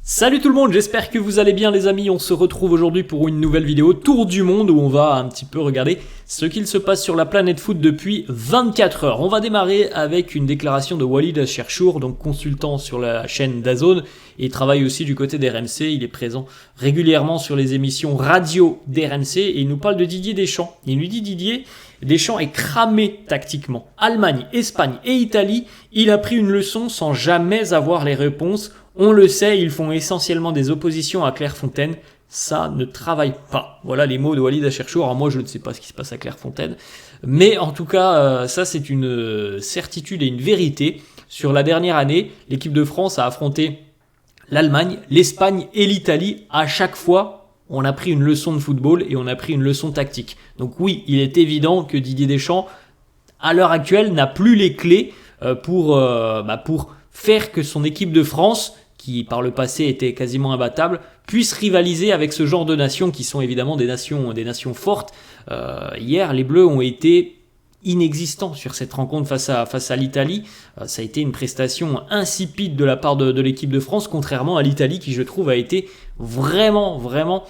Salut tout le monde, j'espère que vous allez bien les amis, on se retrouve aujourd'hui pour une nouvelle vidéo Tour du Monde où on va un petit peu regarder ce qu'il se passe sur la planète foot depuis 24 heures. On va démarrer avec une déclaration de Walid Cherchour, donc consultant sur la chaîne DAZN et travaille aussi du côté d'RMC, il est présent régulièrement sur les émissions radio d'RMC et il nous parle de Didier Deschamps. Il nous dit Didier Deschamps est cramé tactiquement. Allemagne, Espagne et Italie, il a pris une leçon sans jamais avoir les réponses. On le sait, ils font essentiellement des oppositions à Clairefontaine. Ça ne travaille pas. Voilà les mots de Walid Cherchour. Alors moi, je ne sais pas ce qui se passe à Clairefontaine. Mais en tout cas, ça c'est une certitude et une vérité. Sur la dernière année, l'équipe de France a affronté l'Allemagne, l'Espagne et l'Italie. À chaque fois, on a pris une leçon de football et on a pris une leçon tactique. Donc oui, il est évident que Didier Deschamps, à l'heure actuelle, n'a plus les clés pour faire que son équipe de France, qui par le passé était quasiment imbattable, puisse rivaliser avec ce genre de nations qui sont évidemment des nations fortes. Hier, les Bleus ont été inexistants sur cette rencontre face à l'Italie. Ça a été une prestation insipide de la part de l'équipe de France, contrairement à l'Italie qui, je trouve, a été vraiment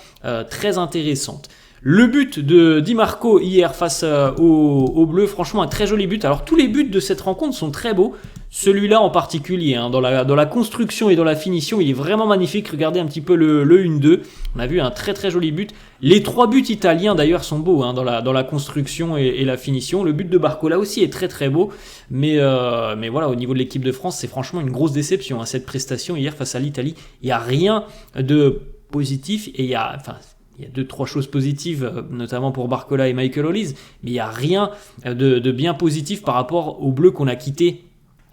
très intéressante. Le but de Di Marco hier face aux Bleus, franchement un très joli but. Alors tous les buts de cette rencontre sont très beaux. Celui-là en particulier, dans la construction et dans la finition, il est vraiment magnifique. Regardez un petit peu le 1-2. On a vu un très joli but. Les 3 buts italiens d'ailleurs sont beaux dans la construction et la finition. Le but de Barcola aussi est très beau. Mais voilà, au niveau de l'équipe de France, c'est franchement une grosse déception. Cette prestation hier face à l'Italie, il n'y a rien de positif et il y a 2-3 choses positives, notamment pour Barcola et Michael Olise, mais il n'y a rien de bien positif par rapport aux Bleus qu'on a quittés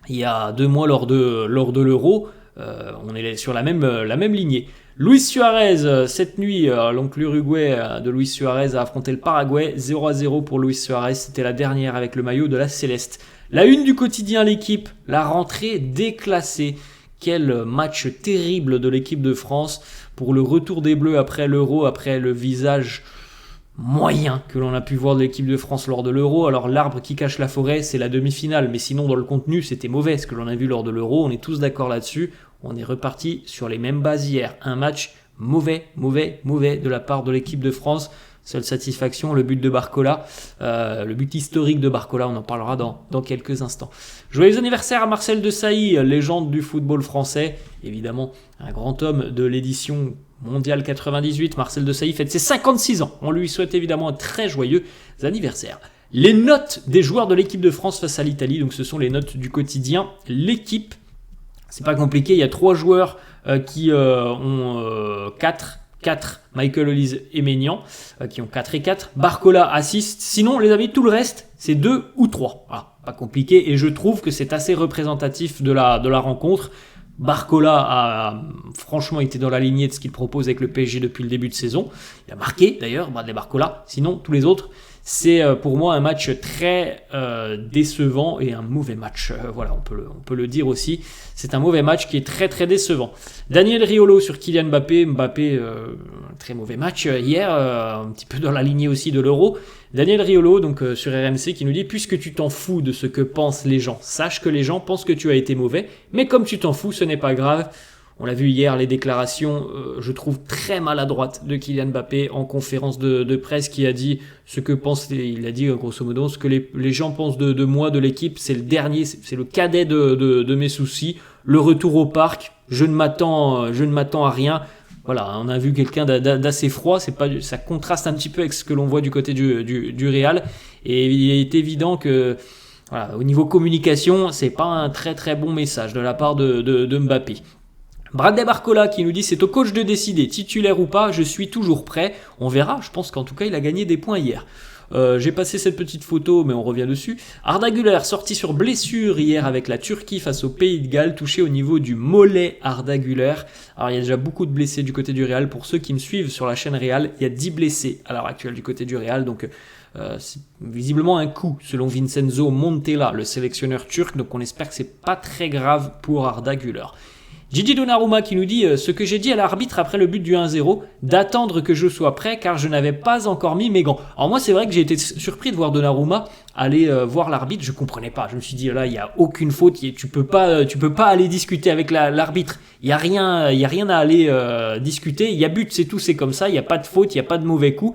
il y a 2 mois lors de l'Euro. On est sur la même lignée. Luis Suarez, cette nuit, donc l'Uruguay de Luis Suarez a affronté le Paraguay, 0-0 pour Luis Suarez, c'était la dernière avec le maillot de la Céleste. La une du quotidien L'équipe, la rentrée déclassée. Quel match terrible de l'équipe de France pour le retour des Bleus après l'Euro, après le visage moyen que l'on a pu voir de l'équipe de France lors de l'Euro. Alors l'arbre qui cache la forêt, c'est la demi-finale, mais sinon dans le contenu, c'était mauvais ce que l'on a vu lors de l'Euro. On est tous d'accord là-dessus. On est reparti sur les mêmes bases hier. Un match mauvais de la part de l'équipe de France. Seule satisfaction, le but de Barcola, le but historique de Barcola, on en parlera dans quelques instants. Joyeux anniversaire à Marcel Desailly, légende du football français, évidemment un grand homme de l'édition mondiale 98. Marcel Desailly fête ses 56 ans, on lui souhaite évidemment un très joyeux anniversaire. Les notes des joueurs de l'équipe de France face à l'Italie, donc ce sont les notes du quotidien L'équipe. C'est pas compliqué, il y a 3 joueurs qui ont 4, Michael Olise et Maignan, qui ont 4 et 4. Barcola assiste. Sinon, les amis, tout le reste, c'est 2 ou 3. Voilà, pas compliqué. Et je trouve que c'est assez représentatif de la rencontre. Barcola a franchement été dans la lignée de ce qu'il propose avec le PSG depuis le début de saison. Il a marqué d'ailleurs, Bradley Barcola. Sinon, tous les autres, c'est pour moi un match très décevant et un mauvais match. Voilà, on peut le dire aussi. C'est un mauvais match qui est très décevant. Daniel Riolo sur Kylian Mbappé. Mbappé, très mauvais match hier, un petit peu dans la lignée aussi de l'Euro. Daniel Riolo, donc sur RMC, qui nous dit « Puisque tu t'en fous de ce que pensent les gens, sache que les gens pensent que tu as été mauvais, mais comme tu t'en fous, ce n'est pas grave. » On l'a vu hier, les déclarations, je trouve très maladroites de Kylian Mbappé en conférence de presse qui a dit ce que pense, il a dit grosso modo, ce que les gens pensent de moi, de l'équipe, c'est le dernier, c'est le cadet de mes soucis. Le retour au parc, je ne m'attends à rien. Voilà, on a vu quelqu'un d'assez froid, ça contraste un petit peu avec ce que l'on voit du côté du Real. Et il est évident que voilà, au niveau communication, c'est pas un très bon message de la part de Mbappé. Bradley Barcola qui nous dit c'est au coach de décider, titulaire ou pas, je suis toujours prêt. On verra, je pense qu'en tout cas il a gagné des points hier. J'ai passé cette petite photo, mais on revient dessus. Arda Güler sorti sur blessure hier avec la Turquie face au Pays de Galles, touché au niveau du mollet. Arda Güler. Alors il y a déjà beaucoup de blessés du côté du Real. Pour ceux qui me suivent sur la chaîne Real, il y a 10 blessés à l'heure actuelle du côté du Real. Donc c'est visiblement un coup selon Vincenzo Montella, le sélectionneur turc. Donc on espère que c'est pas très grave pour Arda Güler. Gigi Donnarumma qui nous dit ce que j'ai dit à l'arbitre après le but du 1-0, d'attendre que je sois prêt car je n'avais pas encore mis mes gants. Alors moi c'est vrai que j'ai été surpris de voir Donnarumma aller voir l'arbitre, je comprenais pas. Je me suis dit là il y a aucune faute, tu peux pas aller discuter avec l'arbitre. Il y a rien à aller discuter, il y a but, c'est tout, c'est comme ça, il y a pas de faute, il y a pas de mauvais coup.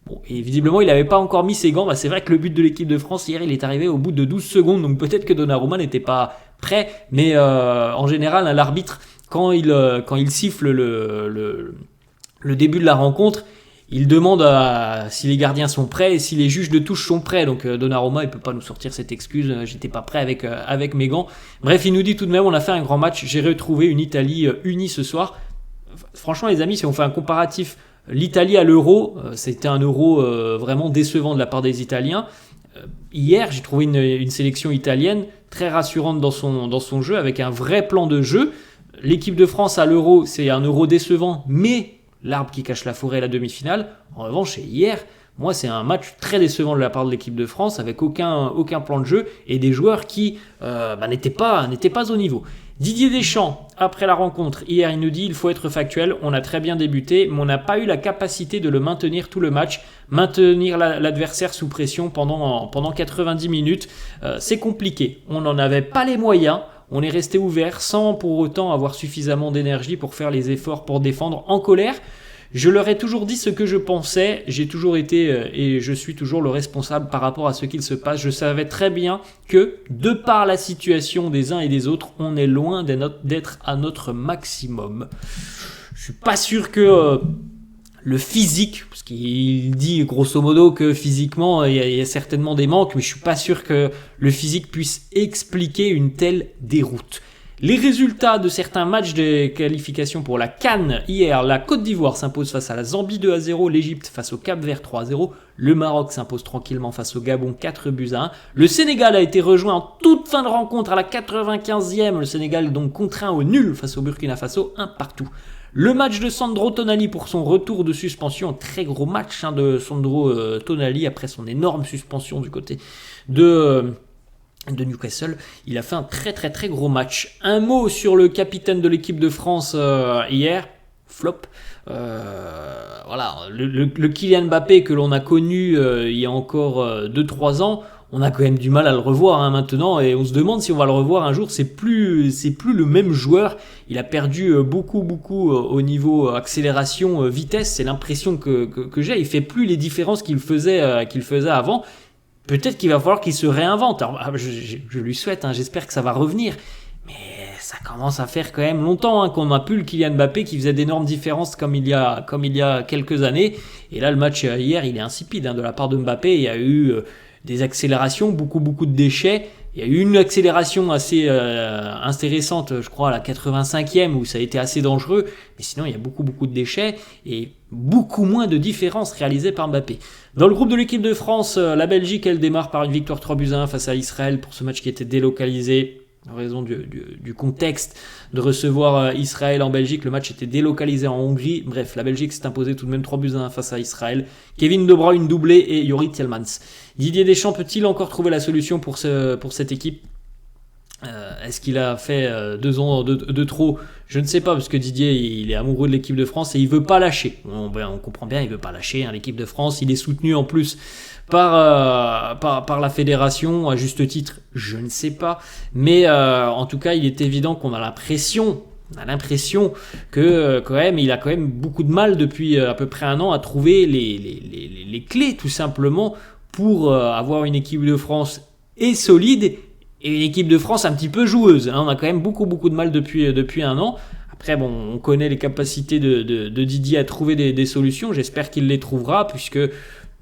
Bon, et visiblement il n'avait pas encore mis ses gants. C'est vrai que le but de l'équipe de France hier il est arrivé au bout de 12 secondes, donc peut-être que Donnarumma n'était pas prêt, mais en général l'arbitre quand il siffle le début de la rencontre, il demande si les gardiens sont prêts et si les juges de touche sont prêts. Donc Donnarumma il peut pas nous sortir cette excuse, j'étais pas prêt avec mes gants. Bref, il nous dit tout de même on a fait un grand match, j'ai retrouvé une Italie unie ce soir. Franchement les amis, si on fait un comparatif, l'Italie à l'Euro, c'était un Euro vraiment décevant de la part des Italiens. Hier, j'ai trouvé une sélection italienne très rassurante dans son jeu, avec un vrai plan de jeu. L'équipe de France à l'Euro, c'est un Euro décevant, mais l'arbre qui cache la forêt à la demi-finale. En revanche, hier, moi, c'est un match très décevant de la part de l'équipe de France, avec aucun plan de jeu et des joueurs qui n'étaient pas au niveau. Didier Deschamps, après la rencontre, hier, il nous dit il faut être factuel, on a très bien débuté, mais on n'a pas eu la capacité de le maintenir tout le match, maintenir l'adversaire sous pression pendant 90 minutes. C'est compliqué, on n'en avait pas les moyens, on est resté ouvert sans pour autant avoir suffisamment d'énergie pour faire les efforts pour défendre en colère. Je leur ai toujours dit ce que je pensais, j'ai toujours été et je suis toujours le responsable par rapport à ce qu'il se passe. Je savais très bien que, de par la situation des uns et des autres, on est loin d'être à notre maximum. Je suis pas sûr que le physique, parce qu'il dit grosso modo que physiquement il y a certainement des manques, mais je suis pas sûr que le physique puisse expliquer une telle déroute. Les résultats de certains matchs de qualification pour la CAN hier, la Côte d'Ivoire s'impose face à la Zambie 2-0, l'Égypte face au Cap-Vert 3-0, le Maroc s'impose tranquillement face au Gabon 4-1. Le Sénégal a été rejoint en toute fin de rencontre à la 95e, le Sénégal est donc contraint au nul face au Burkina Faso, 1-1. Le match de Sandro Tonali pour son retour de suspension, un très gros match de Sandro Tonali après son énorme suspension du côté de Newcastle, il a fait un très très très gros match. Un mot sur le capitaine de l'équipe de France hier, flop. Voilà, le Kylian Mbappé que l'on a connu il y a encore 2-3 ans, on a quand même du mal à le revoir maintenant et on se demande si on va le revoir un jour. C'est plus le même joueur. Il a perdu beaucoup au niveau accélération, vitesse. C'est l'impression que j'ai. Il fait plus les différences qu'il faisait avant. Peut-être qu'il va falloir qu'il se réinvente. Alors, je lui souhaite, j'espère que ça va revenir. Mais ça commence à faire quand même longtemps qu'on n'a plus le Kylian Mbappé qui faisait d'énormes différences comme il y a quelques années. Et là, le match hier, il est insipide de la part de Mbappé. Il y a eu des accélérations, beaucoup de déchets. Il y a eu une accélération assez intéressante, je crois, à la 85e, où ça a été assez dangereux. Mais sinon, il y a beaucoup de déchets et beaucoup moins de différences réalisées par Mbappé. Dans le groupe de l'équipe de France, la Belgique, elle démarre par une victoire 3-1 face à Israël pour ce match qui était délocalisé. En raison du contexte de recevoir Israël en Belgique, le match était délocalisé en Hongrie. Bref, la Belgique s'est imposée tout de même 3-1 face à Israël. Kevin De Bruyne doublé et Youri Tielemans. Didier Deschamps peut-il encore trouver la solution pour cette équipe ? Est-ce qu'il a fait 2 ans de trop ? Je ne sais pas, parce que Didier il est amoureux de l'équipe de France et il veut pas lâcher. On comprend bien, il veut pas lâcher l'équipe de France. Il est soutenu en plus par la fédération, à juste titre, je ne sais pas. Mais en tout cas, il est évident qu'on a l'impression que quand même, il a quand même beaucoup de mal depuis à peu près 1 an à trouver les clés tout simplement pour avoir une équipe de France solide et une équipe de France un petit peu joueuse. On a quand même beaucoup de mal depuis 1 an. Après, on connaît les capacités de Didier à trouver des solutions. J'espère qu'il les trouvera puisque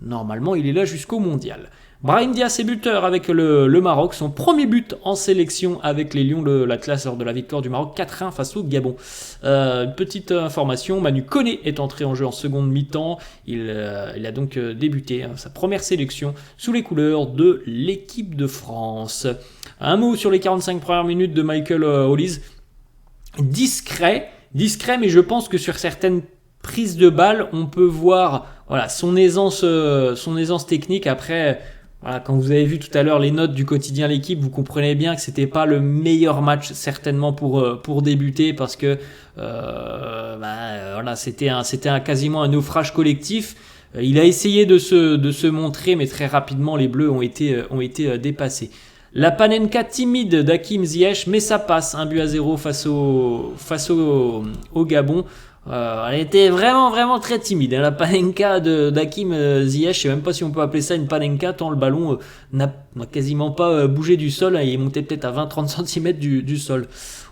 normalement, il est là jusqu'au mondial. Brahim Diaz est buteur avec le Maroc. Son premier but en sélection avec les Lions de l'Atlas lors de la victoire du Maroc 4-1 face au Gabon. Une petite information, Manu Koné est entré en jeu en seconde mi-temps. Il a donc débuté sa première sélection sous les couleurs de l'équipe de France. Un mot sur les 45 premières minutes de Michael Olise. Discret, mais je pense que sur certaines prises de balle, on peut voir son aisance technique. Après, Voilà, quand vous avez vu tout à l'heure les notes du quotidien L'équipe, vous comprenez bien que c'était pas le meilleur match certainement pour débuter parce que voilà, c'était quasiment un naufrage collectif. Il a essayé de se montrer, mais très rapidement les Bleus ont été dépassés. La Panenka timide d'Hakim Ziyech, mais ça passe, 1-0 au Gabon. Elle était vraiment très timide, hein, la panenka d'Hakim Ziyech. Je sais même pas si on peut appeler ça une panenka tant le ballon n'a quasiment pas bougé du sol, hein, il est monté peut-être à 20-30 cm du sol.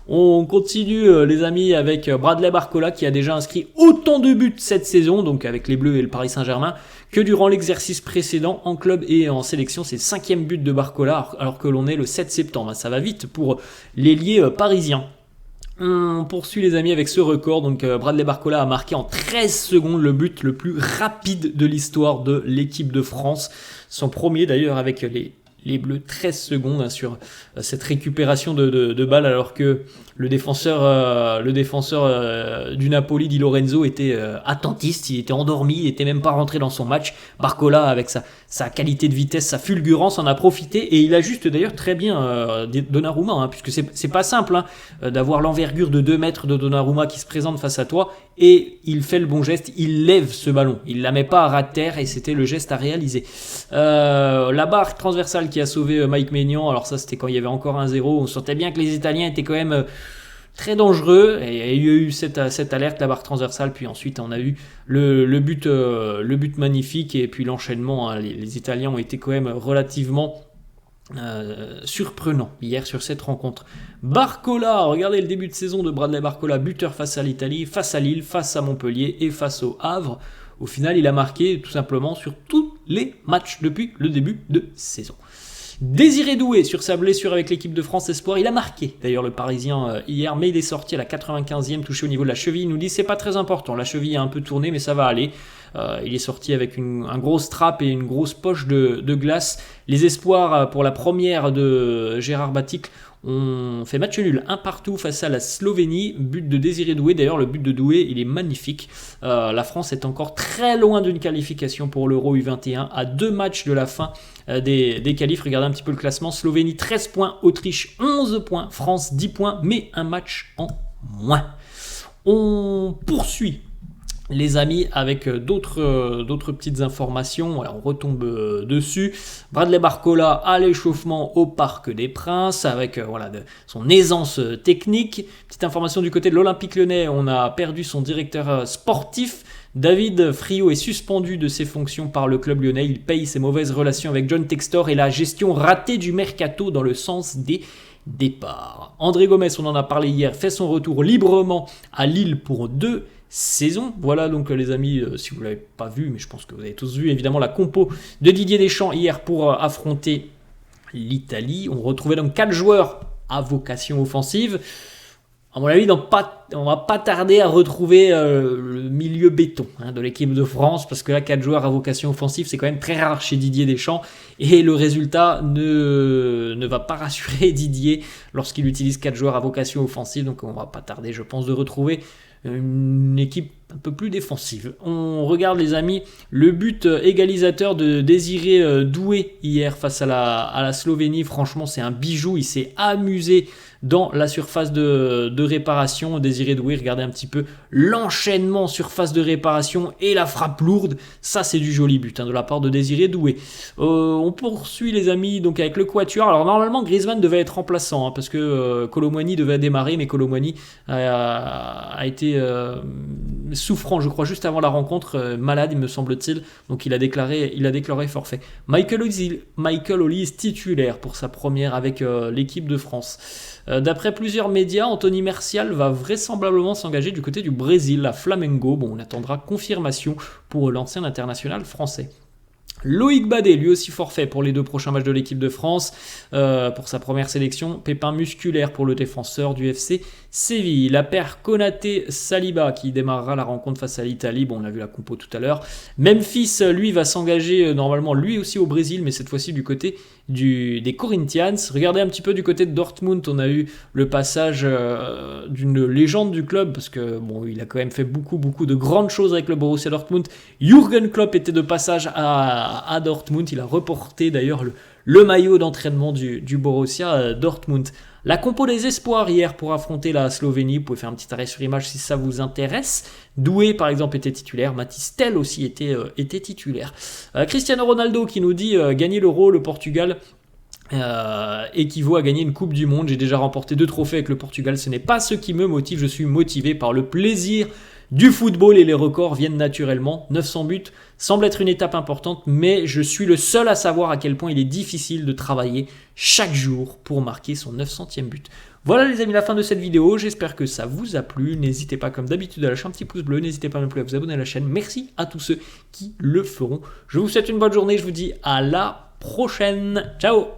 On continue les amis avec Bradley Barcola qui a déjà inscrit autant de buts cette saison, donc avec les Bleus et le Paris Saint-Germain, que durant l'exercice précédent en club et en sélection. C'est le 5e but de Barcola alors que l'on est le 7 septembre. Ça va vite pour l'ailier parisien. On poursuit les amis avec ce record, donc Bradley Barcola a marqué en 13 secondes le but le plus rapide de l'histoire de l'équipe de France. Son premier d'ailleurs avec les Bleus, 13 secondes hein, sur cette récupération de balle alors que le défenseur du Napoli, Di Lorenzo, était attentiste, il était endormi, il était même pas rentré dans son match. Barcola avec sa qualité de vitesse, sa fulgurance en a profité et il ajuste d'ailleurs très bien Donnarumma hein, puisque c'est pas simple hein, d'avoir l'envergure de 2 mètres de Donnarumma qui se présente face à toi et il fait le bon geste, il lève ce ballon, il la met pas à ras de terre et c'était le geste à réaliser. La barre transversale qui a sauvé Mike Maignan, alors ça c'était quand il y avait encore 1-0, on sentait bien que les Italiens étaient quand même très dangereux et il y a eu cette alerte, la barre transversale, puis ensuite on a eu le but magnifique et puis l'enchaînement, hein, les Italiens ont été quand même relativement surprenants hier sur cette rencontre. Barcola, regardez le début de saison de Bradley Barcola, buteur face à l'Italie, face à Lille, face à Montpellier et face au Havre. Au final, il a marqué tout simplement sur tous les matchs depuis le début de saison. Désiré Doué sur sa blessure avec l'équipe de France Espoir, il a marqué d'ailleurs le Parisien hier, mais il est sorti à la 95e, touché au niveau de la cheville. Il nous dit c'est pas très important, la cheville a un peu tourné mais ça va aller. Il est sorti avec un gros strap et une grosse poche de glace. Les Espoirs pour la première de Gérard Baticle ont fait match nul 1-1 face à la Slovénie, but de Désiré Doué. D'ailleurs le but de Doué il est magnifique. La France est encore très loin d'une qualification pour l'Euro U21 à 2 matchs de la fin des qualifs. Regardez un petit peu le classement: Slovénie 13 points, Autriche 11 points, France 10 points mais un match en moins. On poursuit les amis avec d'autres petites informations. Alors, on retombe dessus. Bradley Barcola à l'échauffement au Parc des Princes avec son aisance technique. Petite information du côté de l'Olympique Lyonnais, on a perdu son directeur sportif. David Friot est suspendu de ses fonctions par le club lyonnais. Il paye ses mauvaises relations avec John Textor et la gestion ratée du mercato dans le sens des départs. André Gomes, on en a parlé hier, fait son retour librement à Lille pour 2 saison. Voilà donc les amis, si vous ne l'avez pas vu, mais je pense que vous avez tous vu évidemment la compo de Didier Deschamps hier pour affronter l'Italie. On retrouvait donc 4 joueurs à vocation offensive. À mon avis, on va pas tarder à retrouver le milieu béton de l'équipe de France, parce que là 4 joueurs à vocation offensive c'est quand même très rare chez Didier Deschamps et le résultat ne va pas rassurer Didier lorsqu'il utilise 4 joueurs à vocation offensive. Donc on va pas tarder je pense de retrouver une équipe un peu plus défensive. On regarde les amis le but égalisateur de Désiré Doué hier face à la Slovénie. Franchement c'est un bijou, il s'est amusé dans la surface de réparation. Désiré Doué, regardez un petit peu l'enchaînement surface de réparation et la frappe lourde, ça c'est du joli but de la part de Désiré Doué. On poursuit les amis donc avec le quatuor. Alors normalement Griezmann devait être remplaçant parce que Kolo Muani devait démarrer, mais Kolo Muani a été souffrant je crois juste avant la rencontre, malade il me semble-t-il, donc il a déclaré forfait. Michael Olise titulaire pour sa première avec l'équipe de France. D'après plusieurs médias, Anthony Martial va vraisemblablement s'engager du côté du Brésil, à Flamengo. Bon, on attendra confirmation pour l'ancien international français. Loïc Badet, lui aussi forfait pour les 2 prochains matchs de l'équipe de France pour sa première sélection. Pépin musculaire pour le défenseur du FC Séville. La paire Konaté-Saliba qui démarrera la rencontre face à l'Italie. Bon, on a vu la compo tout à l'heure. Memphis, lui, va s'engager normalement lui aussi au Brésil, mais cette fois-ci du côté des Corinthians. Regardez un petit peu du côté de Dortmund, on a eu le passage d'une légende du club, parce que bon, il a quand même fait beaucoup de grandes choses avec le Borussia Dortmund. Jürgen Klopp était de passage à Dortmund, il a reporté d'ailleurs le maillot d'entraînement du Borussia Dortmund. La compo des espoirs hier pour affronter la Slovénie, vous pouvez faire un petit arrêt sur image si ça vous intéresse. Doué par exemple était titulaire, Mathys Tel aussi était titulaire. Cristiano Ronaldo qui nous dit gagner l'Euro, le Portugal équivaut à gagner une Coupe du Monde. J'ai déjà remporté 2 trophées avec le Portugal, ce n'est pas ce qui me motive, je suis motivé par le plaisir du football et les records viennent naturellement. 900 buts semble être une étape importante, mais je suis le seul à savoir à quel point il est difficile de travailler chaque jour pour marquer son 900e but. Voilà les amis, la fin de cette vidéo, j'espère que ça vous a plu. N'hésitez pas comme d'habitude à lâcher un petit pouce bleu, n'hésitez pas non plus à vous abonner à la chaîne. Merci à tous ceux qui le feront. Je vous souhaite une bonne journée, je vous dis à la prochaine. Ciao.